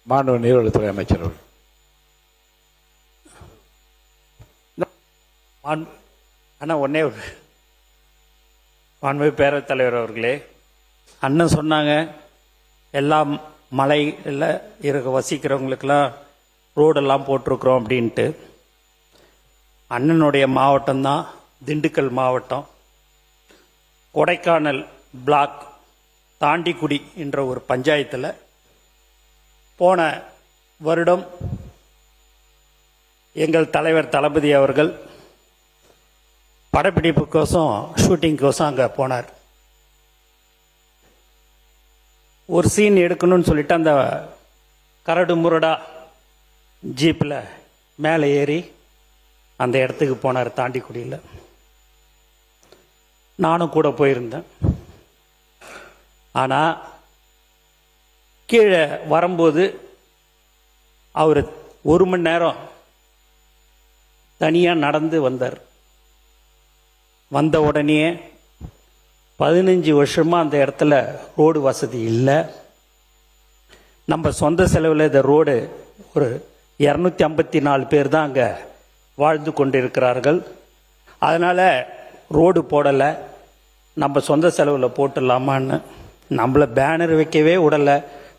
மாண்பு நீர்வளத்துறை அமைச்சர் அவர்கள். அண்ணா ஒன்னே ஒரு மாண்பு பேரவைத் தலைவர் அவர்களே, அண்ணன் சொன்னாங்க எல்லாம் மலையில் இருக்க வசிக்கிறவங்களுக்கெல்லாம் ரோடெல்லாம் போட்டிருக்கிறோம் அப்படின்ட்டு. அண்ணனுடைய மாவட்டம்தான் திண்டுக்கல் மாவட்டம். கொடைக்கானல் பிளாக் தாண்டிக்குடி என்ற ஒரு பஞ்சாயத்தில் போன வருடம் எங்கள் தலைவர் தளபதி அவர்கள் படப்பிடிப்புக்கோசம் ஷூட்டிங்கோசம் அங்கே போனார். ஒரு சீன் எடுக்கணும்னு சொல்லிட்டு அந்த கரடு முரடா ஜீப்பில் மேலே ஏறி அந்த இடத்துக்கு போனார் தாண்டிக்குடியில். நானும் கூட போயிருந்தேன். ஆனால் கீழே வரும்போது அவர் 1 மணி நேரம் தனியாக நடந்து வந்தார். வந்த உடனே 15 வருஷமாக அந்த இடத்துல ரோடு வசதி இல்லை. நம்ம சொந்த செலவில் இந்த ரோடு ஒரு 254 பேர் தான் அங்கே வாழ்ந்து கொண்டிருக்கிறார்கள். அதனால் ரோடு போடலை, நம்ம சொந்த செலவில் போட்டுடலாமான்னு. நம்மளை பேனர் வைக்கவே விடலை,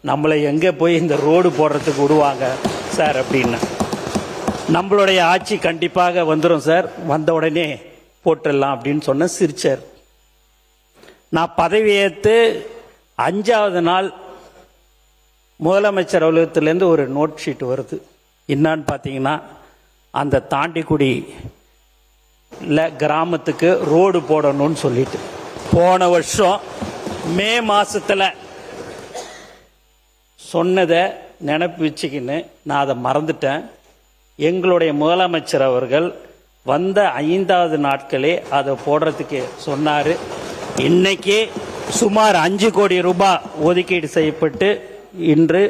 நம்மளை எங்கே போய் இந்த ரோடு போடுறதுக்கு விடுவாங்க சார் அப்படின்னு. நம்மளுடைய ஆட்சி கண்டிப்பாக வந்துடும் சார், வந்த உடனே போட்டுடலாம் அப்படின்னு சொன்ன சிரிச்சார். நான் பதவியேற்று 5வது நாள் முதலமைச்சர் அலுவலகத்திலேருந்து ஒரு நோட் ஷீட் வருது. என்னான்னு பார்த்தீங்கன்னா, அந்த தாண்டிக்குடி கிராமத்துக்கு ரோடு போடணும்னு சொல்லிட்டு போன வருஷம் மே மாசத்துல சொன்னதை நினைப்பு வச்சுக்கின்னு நான் அதை மறந்துட்டேன். எங்களுடைய முதலமைச்சர் அவர்கள் வந்த 5வது நாட்களே அதை போடுறதுக்கு சொன்னார். இன்னைக்கு சுமார் 5 கோடி ரூபாய் ஒதுக்கீடு செய்யப்பட்டு இன்று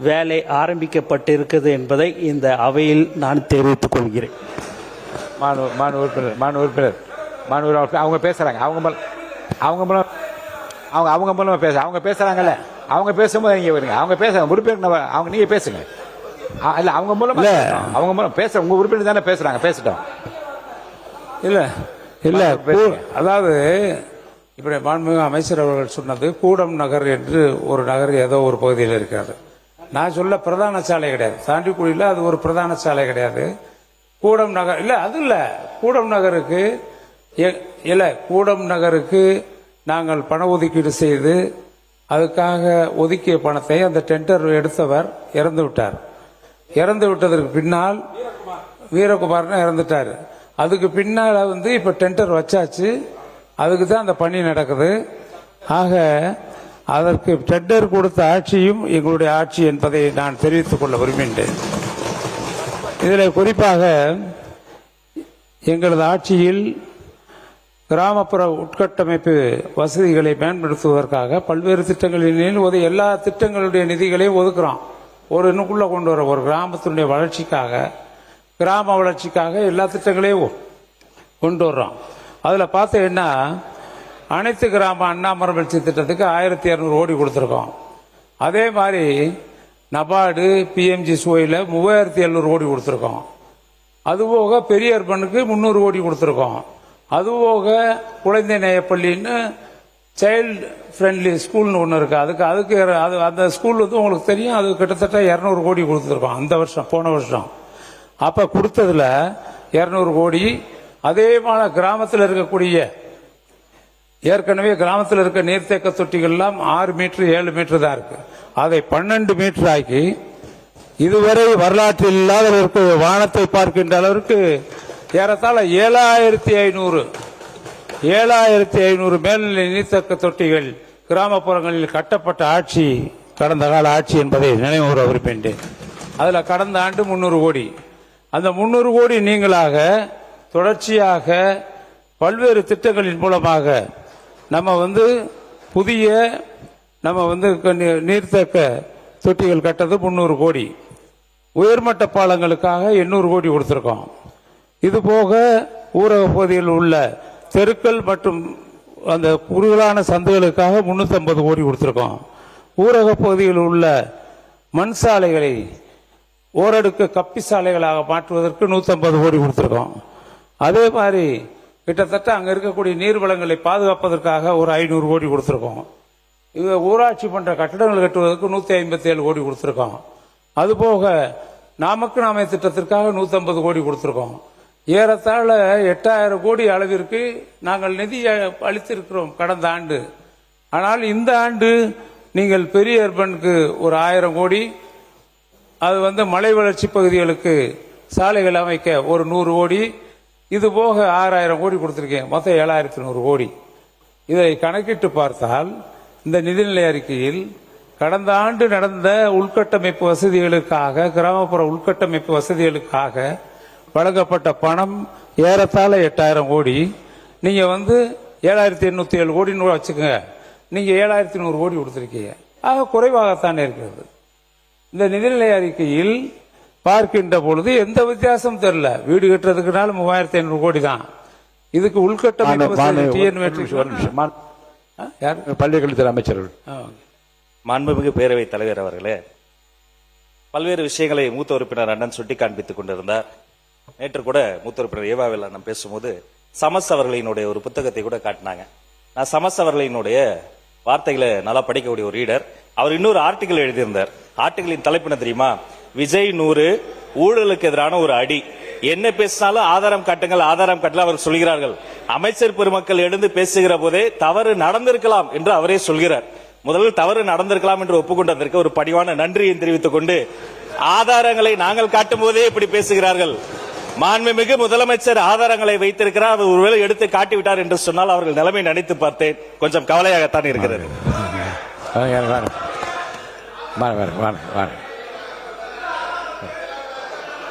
வேலை ஆரம்பிக்கப்பட்டிருக்கிறது என்பதை இந்த அவையில் நான் தெரிவித்துக் கொள்கிறேன். அவங்க பேசுறாங்க, அவங்க மூலமா பேச அவங்க பேசுறாங்கல்ல, அவங்க பேசும்போது நீங்க வருங்க. அவங்க பேச உறுப்பினர் அவங்க நீங்க பேசுங்க. இல்ல அவங்க மூலம் பேச உங்க உறுப்பினர் தானே பேசுறாங்க, பேசட்டும். இல்ல அதாவது இப்படி மாண்புமிகு அமைச்சர் அவர்கள் சொன்னது கூடம் நகர் என்று ஒரு நகர் ஏதோ ஒரு பகுதியில் இருக்காது. நான் சொல்ல பிரதான சாலை கிடையாது, தாண்டிக்குடியில் அது ஒரு பிரதான சாலை கிடையாது. கூடம் நகர் இல்ல, அது இல்ல. கூடம் நகருக்கு நாங்கள் பண ஒதுக்கீடு செய்து அதுக்காக ஒதுக்கிய பணத்தை அந்த டெண்டர் எடுத்தவர் இறந்து விட்டார். இறந்து விட்டதற்கு பின்னால் வீரகுமார்னு இறந்துட்டாரு. அதுக்கு பின்னால இப்ப டெண்டர் வச்சாச்சு, அதுக்கு தான் அந்த பணி நடக்குது. ஆக அதற்கு டெண்டர் கொடுத்த ஆட்சியும் எங்களுடைய ஆட்சி என்பதை நான் தெரிவித்துக் கொள்ள விரும்புகின்றேன். இதில் குறிப்பாக எங்களது ஆட்சியில் கிராமப்புற உட்கட்டமைப்பு வசதிகளை மேம்படுத்துவதற்காக பல்வேறு திட்டங்களில் எல்லா திட்டங்களுடைய நிதிகளையும் ஒதுக்குறோம். ஒரு இன்னுக்குள்ள கொண்டு வர ஒரு கிராமத்தினுடைய வளர்ச்சிக்காக, கிராம வளர்ச்சிக்காக எல்லா திட்டங்களையும் கொண்டு வர்றோம். அதில் பார்த்தீங்கன்னா அனைத்து கிராம அண்ணாமரவளர்ச்சி திட்டத்துக்கு 1200 கோடி கொடுத்துருக்கோம். அதே மாதிரி நபார்டு பிஎம்ஜி சுவையில் 3700 கோடி கொடுத்துருக்கோம். அதுபோக பெரிய அர்பனுக்கு 300 கோடி கொடுத்துருக்கோம். அதுபோக குழந்தை நேயப்பள்ளின்னு சைல்டு ஃப்ரெண்ட்லி ஸ்கூல்னு ஒன்று இருக்கு, அதுக்கு அந்த ஸ்கூல் உங்களுக்கு தெரியும், அது கிட்டத்தட்ட 200 கோடி கொடுத்துருக்கோம் அந்த வருஷம், போன வருஷம். அப்ப கொடுத்ததுல 200 கோடி. அதே மாதிரி கிராமத்தில் இருக்கக்கூடிய ஏற்கனவே கிராமத்தில் இருக்க நீர்த்தேக்க தொட்டிகள்லாம் 6 மீட்டர் 7 மீட்டர் தான் இருக்கு, அதை 12 மீட்டர் ஆக்கி இதுவரை வரலாற்றில் இல்லாத வானத்தை பார்க்கின்ற அளவிற்கு ஏறத்தாழ 7500 மேல்நிலை நீர்த்தேக்க தொட்டிகள் கிராமப்புறங்களில் கட்டப்பட்ட ஆட்சி கடந்த கால ஆட்சி என்பதை நினைவுற விரும்புகின்றேன். அதுல கடந்த ஆண்டு 300 கோடி. அந்த 300 கோடி நீங்களாக தொடர்ச்சியாக பல்வேறு திட்டங்களின் மூலமாக நம்ம புதிய நீர்த்தேக்க தொட்டிகள் கட்டது 300 கோடி. உயர்மட்ட பாலங்களுக்காக 800 கோடி கொடுத்திருக்கோம். இது போக ஊரக பகுதியில் உள்ள தெருக்கள் மற்றும் அந்த குறுகலான சந்தைகளுக்காக 350 கோடி கொடுத்திருக்கோம். ஊரக பகுதியில் உள்ள மண் சாலைகளை ஓரடுக்கு கப்பி சாலைகளாக மாற்றுவதற்கு 150 கோடி கொடுத்திருக்கோம். அதே மாதிரி கிட்டத்தட்ட அங்க இருக்கக்கூடிய நீர்வளங்களை பாதுகாப்பதற்காக ஒரு 500 கோடி கொடுத்திருக்கோம். இது ஊராட்சி மன்ற கட்டடங்கள் கட்டுவதற்கு 157 கோடி கொடுத்திருக்கோம். அதுபோக நமக்கு நாமே திட்டத்திற்காக 150 கோடி கொடுத்திருக்கோம். ஏறத்தாழ 8000 கோடி அளவிற்கு நாங்கள் நிதி அளித்திருக்கிறோம் கடந்த ஆண்டு. ஆனால் இந்த ஆண்டு நீங்கள் பெரிய அர்பனுக்கு ஒரு 1000 கோடி, அது மலை வளர்ச்சி பகுதிகளுக்கு சாலைகள் அமைக்க ஒரு 100 கோடி, இது போக 6000 கோடி கொடுத்திருக்கேன். மொத்தம் 7100 கோடி. இதை கணக்கிட்டு பார்த்தால் இந்த நிதிநிலை அறிக்கையில் கடந்த ஆண்டு நடந்த உள்கட்டமைப்பு வசதிகளுக்காக, கிராமப்புற உள்கட்டமைப்பு வசதிகளுக்காக வழங்கப்பட்ட பணம் ஏறத்தாழ 8000 கோடி. நீங்க 7807 கோடின்னு வச்சுக்கோங்க. நீங்க 7100 கோடி கொடுத்திருக்கீங்க. ஆக குறைவாகத்தானே இருக்கிறது. இந்த நிதிநிலை அறிக்கையில் பார்க்கின்ற பொழுது எந்த வித்தியாசம் தெரியல. வீடு கட்டுறதுக்குனால 3500 கோடி தான். இதுக்கு உள்கட்டமைப்பு பள்ளிக்கல்வித்துறை அமைச்சர் மாண்புமிகு பேரவைத் தலைவர் அவர்களே, பல்வேறு விஷயங்களை மூத்த உறுப்பினர் அண்ணன் சுட்டி காண்பித்துக் கொண்டிருந்தார். நேற்று கூட மூத்த உறுப்பினர் ஏவாவில் அண்ணன் பேசும்போது சமஸ் அவர்களினுடைய ஒரு புத்தகத்தை கூட காட்டினாங்க. நான் சமஸ் அவர்களினுடைய வார்த்தைகளை நல்லா படிக்கக்கூடிய ஒரு ரீடர். அவர் இன்னொரு ஆர்டிகல் எழுதியிருந்தார். ஆர்டிகலின் தலைப்பு என்ன தெரியுமா? விஜய் 100 ஊழலுக்கு எதிரான ஒரு அடி. என்ன பேசினாலும் ஆதாரம் காட்டுங்கள், ஆதாரம் காட்டல அவர் சொல்கிறார்கள். அமைச்சர் பெருமக்கள் எழுந்து பேசுகிற போதே தவறு நடந்திருக்கலாம் என்று அவரே சொல்கிறார். முதலில் தவறு நடந்திருக்கலாம் என்று ஒப்புக்கொண்டதற்கு ஒரு பணிவான நன்றியை தெரிவித்துக் கொண்டு, ஆதாரங்களை நாங்கள் காட்டும் போதே இப்படி பேசுகிறார்கள். மாண்புமிகு முதலமைச்சர் ஆதாரங்களை வைத்திருக்கிறார், அவர் ஒருவேளை எடுத்து காட்டிவிட்டார் என்று சொன்னால் அவர்கள் நிலைமை நினைத்து பார்த்தேன். கொஞ்சம் கவலையாகத்தான் இருக்கிறது.